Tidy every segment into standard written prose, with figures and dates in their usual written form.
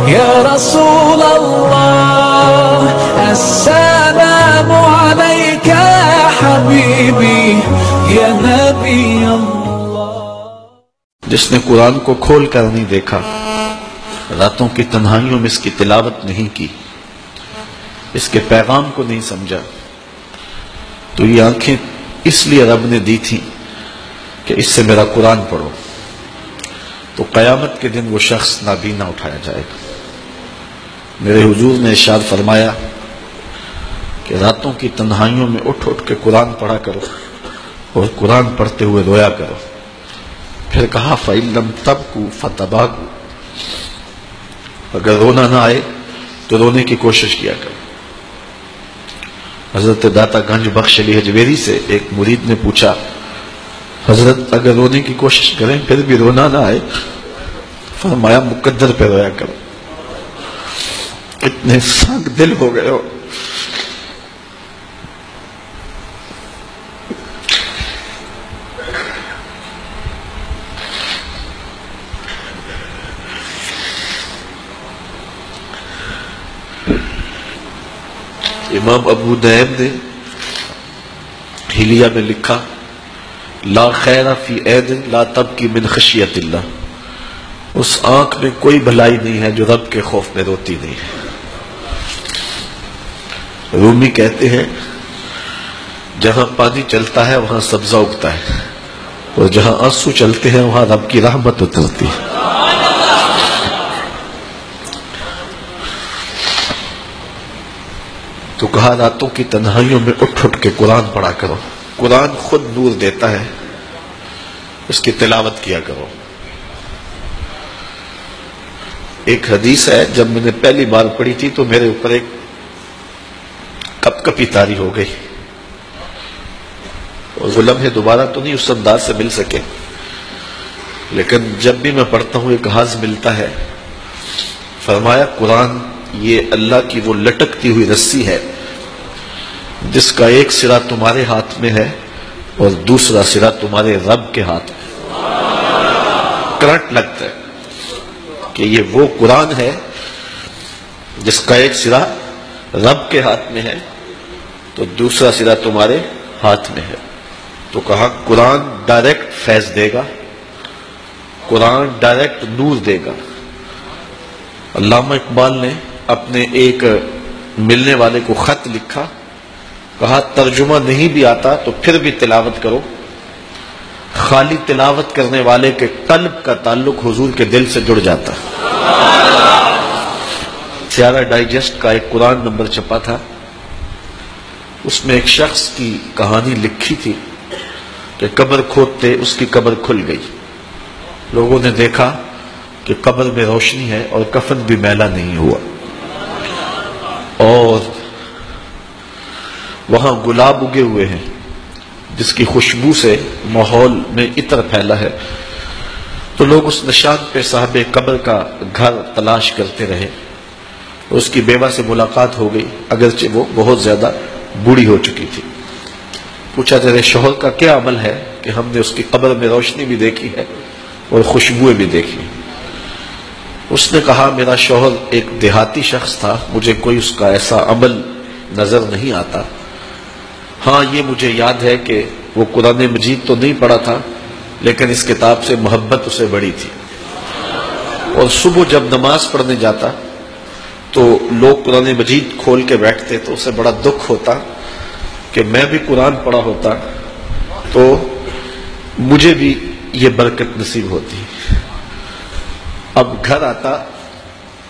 يا رسول الله السلام عليك يا حبيبي يا نبي الله. جس نے قرآن کو کھول کر نہیں دیکھا، راتوں کی تنہائیوں میں اس کی تلاوت نہیں کی، اس کے پیغام کو نہیں سمجھا، تو یہ آنکھیں اس لیے رب نے دی تھی کہ اس سے میرا قرآن پڑھو، تو قیامت کے دن وہ شخص نابینا اٹھایا جائے گا. میرے حضور نے ارشاد فرمایا کہ راتوں کی تنہائیوں میں اٹھ اٹھ کے قرآن پڑھا کرو اور قرآن پڑھتے ہوئے رویا کرو. پھر کہا فَإِن لَمْ تَبْكُوا فَتَبَاكُوا، اگر رونا نہ آئے تو رونے کی کوشش کیا کرو. حضرت داتا گنج بخش علی حجویری سے ایک مرید نے پوچھا، حضرت اگر رونے کی کوشش کریں پھر بھی رونا نہ آئے؟ فرمایا مقدر پہ رویا کرو. اتنے سنگ دل ہو گئے ہو. امام ابو نعیم نے حلیہ میں لکھا، لا خیر فی عین لا تبکی من خشیت اللہ، اس آنکھ میں کوئی بھلائی نہیں ہے جو رب کے خوف میں روتی نہیں ہے. رومی کہتے ہیں جہاں پانی چلتا ہے وہاں سبزہ اگتا ہے، اور جہاں آنسو چلتے ہیں وہاں رب کی رحمت اترتی ہے. تو کہا راتوں کی تنہائیوں میں اٹھ اٹھ کے قرآن پڑھا کرو. قرآن خود نور دیتا ہے، اس کی تلاوت کیا کرو. ایک حدیث ہے، جب میں نے پہلی بار پڑھی تھی تو میرے اوپر ایک کپ کپی طاری ہو گئی، اور وہ لمحے دوبارہ تو نہیں اس انداز سے مل سکے، لیکن جب بھی میں پڑھتا ہوں ایک حاض ملتا ہے. فرمایا قرآن یہ اللہ کی وہ لٹکتی ہوئی رسی ہے جس کا ایک سرا تمہارے ہاتھ میں ہے اور دوسرا سرا تمہارے رب کے ہاتھ میں. کرنٹ لگتا ہے کہ یہ وہ قرآن ہے جس کا ایک سرا رب کے ہاتھ میں ہے تو دوسرا سرا تمہارے ہاتھ میں ہے. تو کہا قرآن ڈائریکٹ فیض دے گا، قرآن ڈائریکٹ نور دے گا. علامہ اقبال نے اپنے ایک ملنے والے کو خط لکھا، کہا ترجمہ نہیں بھی آتا تو پھر بھی تلاوت کرو، خالی تلاوت کرنے والے کے قلب کا تعلق حضور کے دل سے جڑ جاتا. سیارہ ڈائجسٹ کا ایک قرآن نمبر چھپا تھا، اس میں ایک شخص کی کہانی لکھی تھی کہ قبر کھودتے اس کی قبر کھل گئی. لوگوں نے دیکھا کہ قبر میں روشنی ہے اور کفن بھی میلا نہیں ہوا، اور وہاں گلاب اگے ہوئے ہیں جس کی خوشبو سے ماحول میں عطر پھیلا ہے. تو لوگ اس نشان پہ صاحب قبر کا گھر تلاش کرتے رہے. اس کی بیوہ سے ملاقات ہو گئی، اگرچہ وہ بہت زیادہ بوڑھی ہو چکی تھی. پوچھا تیرے شوہر کا کیا عمل ہے کہ ہم نے اس کی قبر میں روشنی بھی دیکھی ہے اور خوشبوئیں بھی دیکھی. اس نے کہا میرا شوہر ایک دیہاتی شخص تھا، مجھے کوئی اس کا ایسا عمل نظر نہیں آتا. ہاں یہ مجھے یاد ہے کہ وہ قرآن مجید تو نہیں پڑھا تھا لیکن اس کتاب سے محبت اسے بڑی تھی، اور صبح جب نماز پڑھنے جاتا تو لوگ قرآن مجید کھول کے بیٹھتے تو اسے بڑا دکھ ہوتا کہ میں بھی قرآن پڑھا ہوتا تو مجھے بھی یہ برکت نصیب ہوتی. اب گھر آتا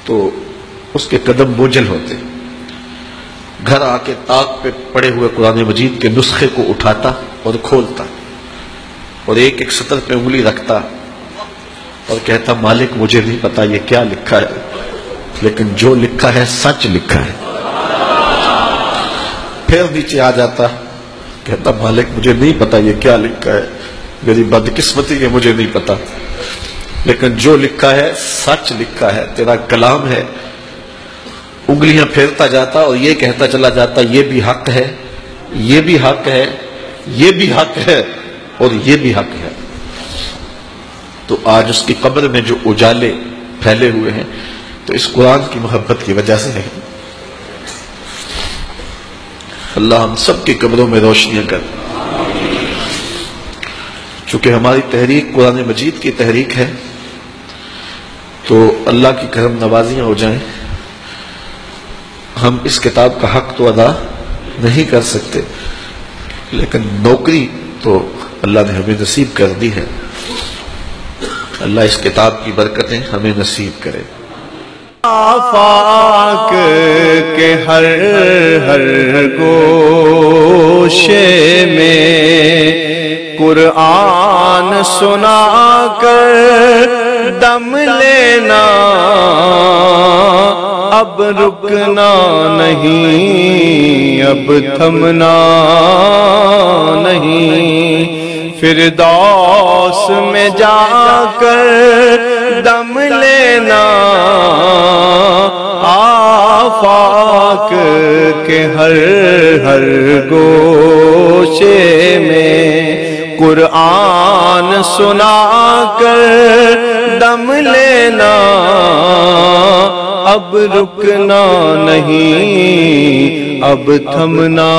تو اس کے قدم بوجھل ہوتے، گھر آ کے طاق پہ پڑے ہوئے قرآن مجید کے نسخے کو اٹھاتا اور کھولتا اور ایک ایک سطر پہ انگلی رکھتا اور کہتا مالک مجھے نہیں پتا یہ کیا لکھا ہے، لیکن جو لکھا ہے سچ لکھا ہے. پھر نیچے آ جاتا، کہتا مالک مجھے نہیں پتا یہ کیا لکھا ہے، میری بدقسمتی ہے مجھے نہیں پتا، لیکن جو لکھا ہے سچ لکھا ہے، تیرا کلام ہے. انگلیاں پھیرتا جاتا اور یہ کہتا چلا جاتا یہ بھی حق ہے، یہ بھی حق ہے، یہ بھی حق ہے اور یہ بھی حق ہے. تو آج اس کی قبر میں جو اجالے پھیلے ہوئے ہیں تو اس قرآن کی محبت کی وجہ سے ہے۔ اللہ ہم سب کی قبروں میں روشنیاں کر، چونکہ ہماری تحریک قرآن مجید کی تحریک ہے تو اللہ کی کرم نوازیاں ہو جائیں۔ ہم اس کتاب کا حق تو ادا نہیں کر سکتے، لیکن نوکری تو اللہ نے ہمیں نصیب کر دی ہے۔ اللہ اس کتاب کی برکتیں ہمیں نصیب کرے۔ آفاق کے ہر گوشے میں قرآن سنا کر دم لینا، اب رکنا نہیں، اب تھمنا نہیں، فردوس میں جا کر دم لینا، آفاق کے ہر گوشے میں قرآن سنا کر دم لینا، اب رکنا نہیں، اب تھمنا